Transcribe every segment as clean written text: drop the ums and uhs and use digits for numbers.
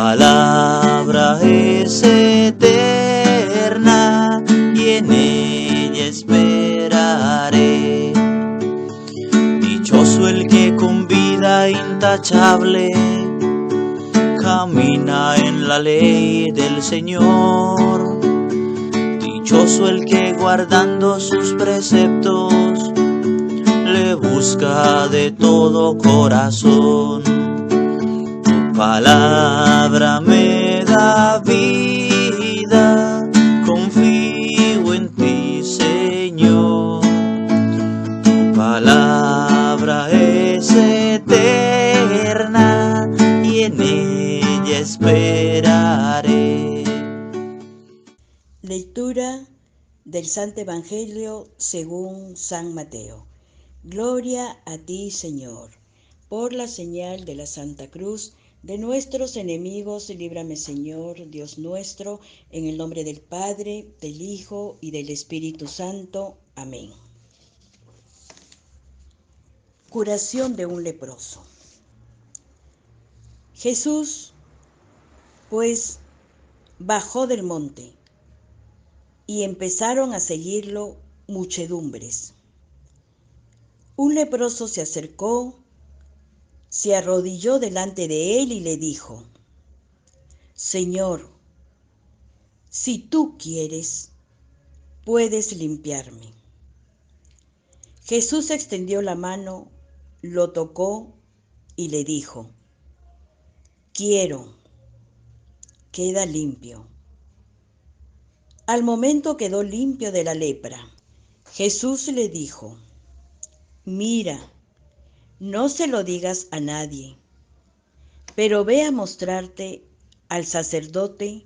palabra es eterna y en ella esperaré. Dichoso el que con vida intachable camina en la ley del Señor. Dichoso el que guardando sus preceptos le busca de todo corazón. Tu palabra me da vida, confío en ti, Señor. Tu palabra es eterna y en ella esperaré. Lectura del Santo Evangelio según San Mateo. Gloria a ti, Señor. Por la señal de la Santa Cruz de nuestros enemigos, líbrame, Señor, Dios nuestro, en el nombre del Padre, del Hijo y del Espíritu Santo. Amén. Curación de un leproso. Jesús, pues, bajó del monte y empezaron a seguirlo muchedumbres. Un leproso se acercó, se arrodilló delante de él y le dijo: Señor, si tú quieres, puedes limpiarme. Jesús extendió la mano, lo tocó y le dijo: Quiero, queda limpio. Al momento quedó limpio de la lepra. Jesús le dijo: Mira, no se lo digas a nadie, pero ve a mostrarte al sacerdote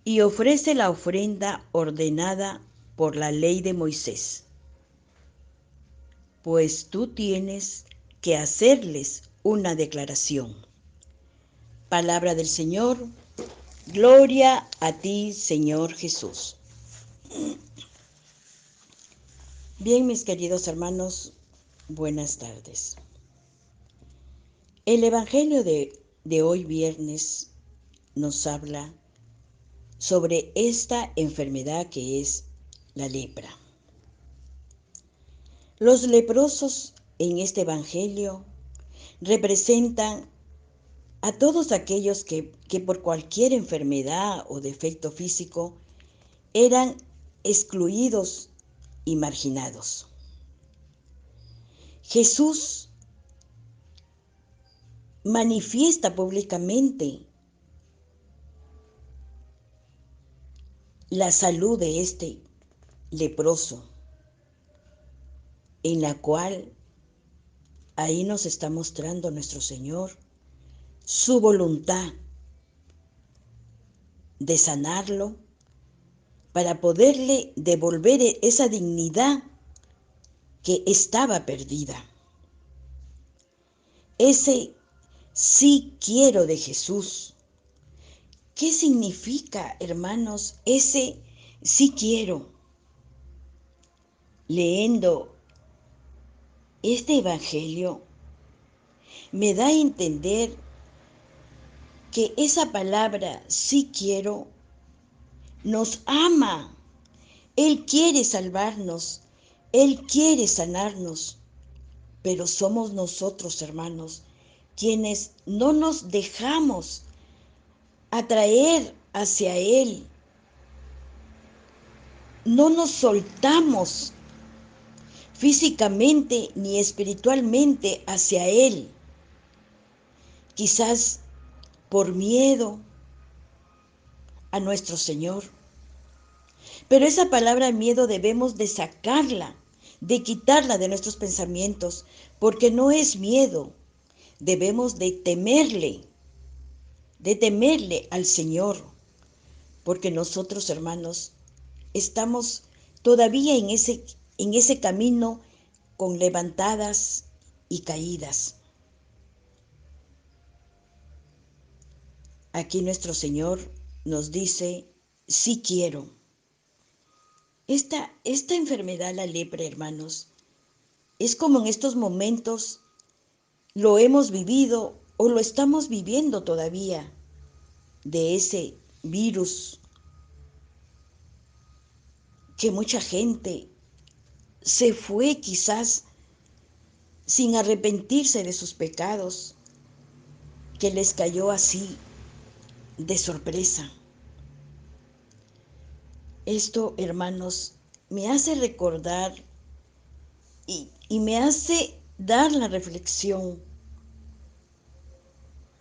y ofrece la ofrenda ordenada por la ley de Moisés, pues tú tienes que hacerles una declaración. Palabra del Señor. Gloria a ti, Señor Jesús. Bien, mis queridos hermanos, buenas tardes. El Evangelio de hoy viernes nos habla sobre esta enfermedad que es la lepra. Los leprosos en este Evangelio representan a todos aquellos que por cualquier enfermedad o defecto físico eran excluidos y marginados. Jesús manifiesta públicamente la salud de este leproso, en la cual ahí nos está mostrando nuestro Señor su voluntad de sanarlo para poderle devolver esa dignidad que estaba perdida. Ese sí quiero de Jesús. ¿Qué significa, hermanos, ese sí quiero? Leyendo este Evangelio me da a entender que esa palabra sí quiero nos ama. Él quiere salvarnos, Él quiere sanarnos, pero somos nosotros, hermanos, quienes no nos dejamos atraer hacia Él. No nos soltamos físicamente ni espiritualmente hacia Él. Quizás por miedo a nuestro Señor. Pero esa palabra miedo debemos de sacarla, de quitarla de nuestros pensamientos, porque no es miedo. Debemos de temerle al Señor, porque nosotros, hermanos, estamos todavía en ese camino con levantadas y caídas. Aquí nuestro Señor nos dice: sí quiero. Esta enfermedad, la lepra, hermanos, es como en estos momentos lo hemos vivido o lo estamos viviendo todavía. de ese virus que mucha gente se fue quizás sin arrepentirse de sus pecados, que les cayó así de sorpresa. Esto, hermanos, me hace recordar y me hace dar la reflexión,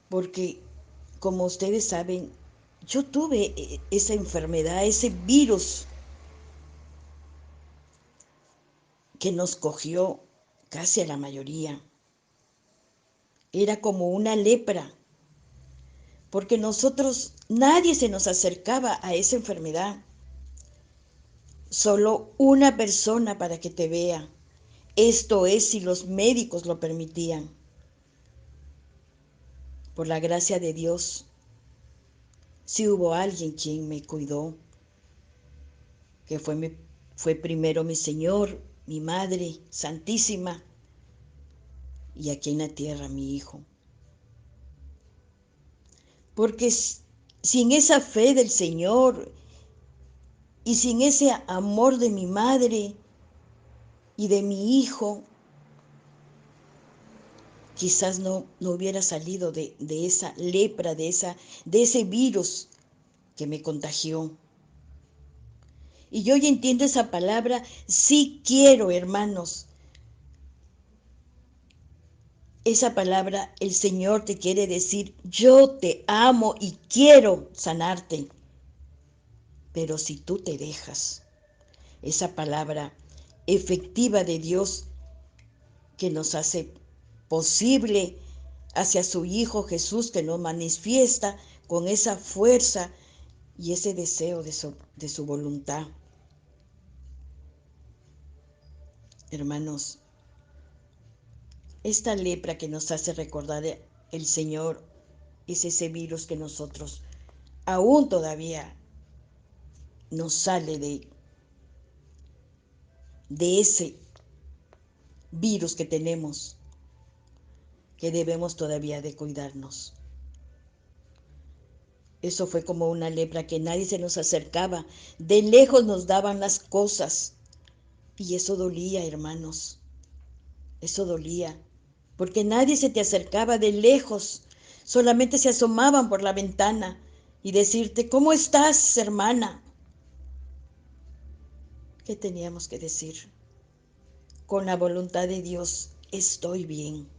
porque como ustedes saben, yo tuve esa enfermedad, ese virus que nos cogió casi a la mayoría. Era como una lepra, porque nosotros, nadie se nos acercaba a esa enfermedad. Solo una persona para que te vea. Esto es si los médicos lo permitían. Por la gracia de Dios, sí hubo alguien quien me cuidó, que fue primero mi Señor, mi Madre Santísima, y aquí en la tierra mi Hijo. Porque sin esa fe del Señor y sin ese amor de mi madre y de mi hijo, quizás no hubiera salido de esa lepra, de ese virus que me contagió. Y yo ya entiendo esa palabra, sí quiero, hermanos. Esa palabra, el Señor te quiere decir, yo te amo y quiero sanarte. Pero si tú te dejas, esa palabra efectiva de Dios que nos hace posible hacia su Hijo Jesús, que nos manifiesta con esa fuerza y ese deseo de su voluntad. Hermanos, esta lepra que nos hace recordar el Señor es ese virus que nosotros aún todavía nos sale de ese virus que tenemos, que debemos todavía de cuidarnos. Eso fue como una lepra que nadie se nos acercaba, de lejos nos daban las cosas y eso dolía, hermanos, eso dolía, porque nadie se te acercaba de lejos, solamente se asomaban por la ventana y decirte, ¿cómo estás, hermana? ¿Qué teníamos que decir? Con la voluntad de Dios, estoy bien.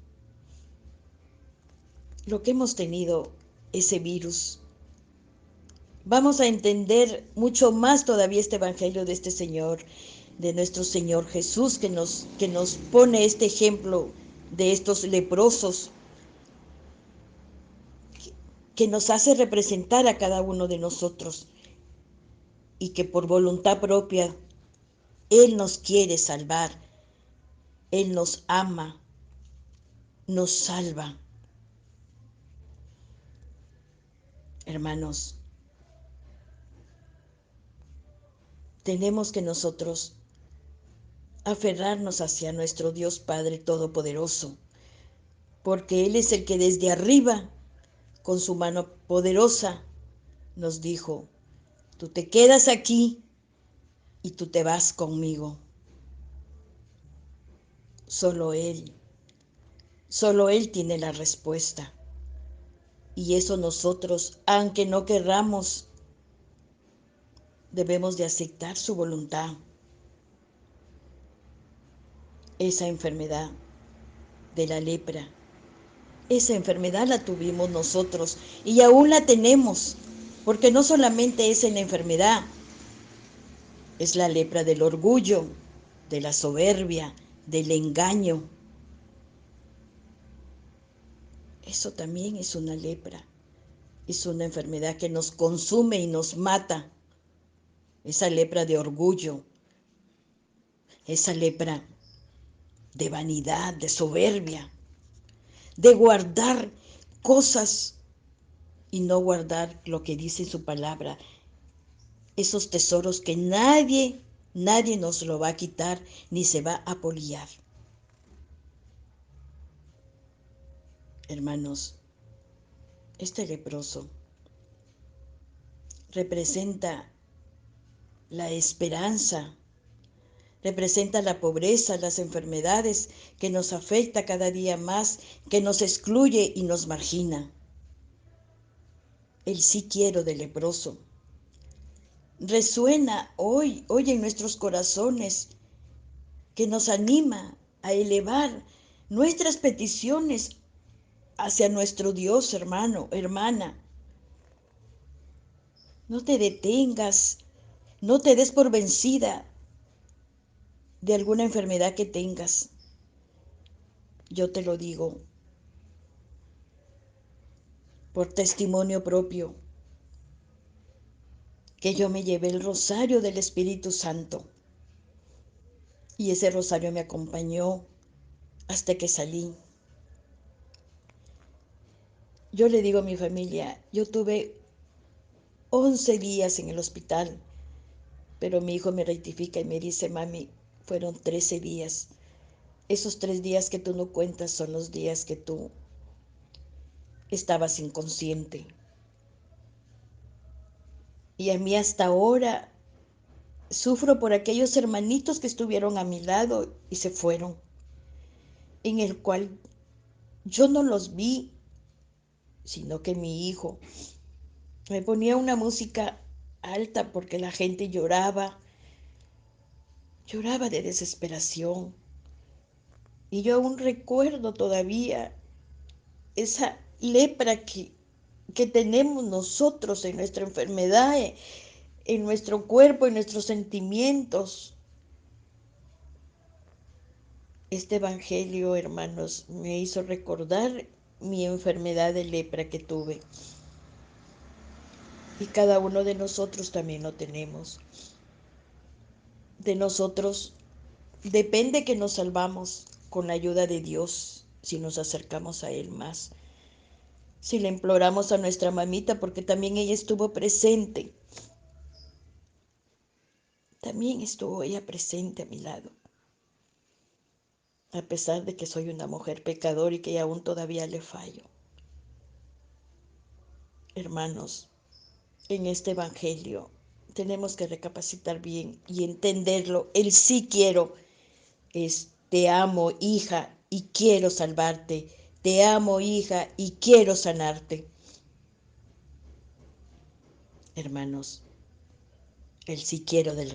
Lo que hemos tenido, ese virus, vamos a entender mucho más todavía este evangelio de este Señor, de nuestro Señor Jesús, que nos pone este ejemplo de estos leprosos, que nos hace representar a cada uno de nosotros y que por voluntad propia Él nos quiere salvar, Él nos ama, nos salva. Hermanos, tenemos que nosotros aferrarnos hacia nuestro Dios Padre Todopoderoso, porque Él es el que desde arriba, con su mano poderosa, nos dijo, tú te quedas aquí y tú te vas conmigo. Solo Él tiene la respuesta. Y eso nosotros, aunque no querramos, debemos de aceptar su voluntad. Esa enfermedad de la lepra, esa enfermedad la tuvimos nosotros y aún la tenemos, porque no solamente es en la enfermedad, es la lepra del orgullo, de la soberbia, del engaño. Eso también es una lepra, es una enfermedad que nos consume y nos mata. Esa lepra de orgullo, esa lepra de vanidad, de soberbia, de guardar cosas y no guardar lo que dice su palabra. Esos tesoros que nadie nos lo va a quitar ni se va a apoliar. Hermanos, este leproso representa la esperanza, representa la pobreza, las enfermedades que nos afecta cada día más, que nos excluye y nos margina. El sí quiero del leproso resuena hoy en nuestros corazones, que nos anima a elevar nuestras peticiones hacia nuestro Dios, hermano, hermana. No te detengas, no te des por vencida de alguna enfermedad que tengas. Yo te lo digo por testimonio propio, que yo me llevé el rosario del Espíritu Santo y ese rosario me acompañó hasta que salí. Yo le digo a mi familia, yo tuve 11 días en el hospital, pero mi hijo me rectifica y me dice, mami, fueron 13 días. Esos 3 días que tú no cuentas son los días que tú estabas inconsciente. Y a mí hasta ahora sufro por aquellos hermanitos que estuvieron a mi lado y se fueron, en el cual yo no los vi, sino que mi hijo me ponía una música alta porque la gente lloraba de desesperación. Y yo aún recuerdo todavía esa lepra que tenemos nosotros en nuestra enfermedad, en nuestro cuerpo, en nuestros sentimientos. Este evangelio, hermanos, me hizo recordar mi enfermedad de lepra que tuve. Y cada uno de nosotros también lo tenemos. De nosotros depende que nos salvamos con la ayuda de Dios, si nos acercamos a Él más. Si le imploramos a nuestra mamita, porque también ella estuvo presente. También estuvo ella presente a mi lado. A pesar de que soy una mujer pecadora y que aún todavía le fallo. Hermanos, en este evangelio tenemos que recapacitar bien y entenderlo. El sí quiero es te amo, hija, y quiero salvarte. Te amo, hija, y quiero sanarte. Hermanos, el sí quiero del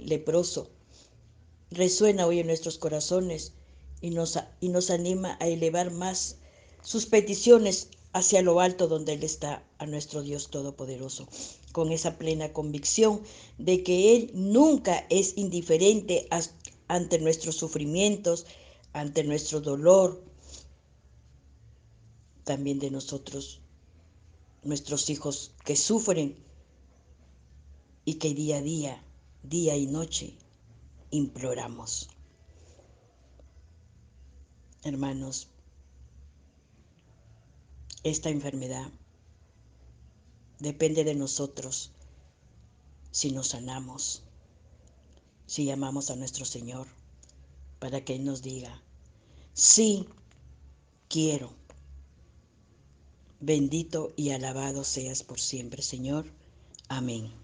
leproso resuena hoy en nuestros corazones y nos anima a elevar más sus peticiones hacia lo alto donde Él está, a nuestro Dios Todopoderoso, con esa plena convicción de que Él nunca es indiferente ante nuestros sufrimientos, ante nuestro dolor, también de nosotros, nuestros hijos que sufren y que día a día, día y noche, imploramos. Hermanos, esta enfermedad depende de nosotros si nos sanamos, si llamamos a nuestro Señor para que Él nos diga, sí, quiero. Bendito y alabado seas por siempre, Señor. Amén.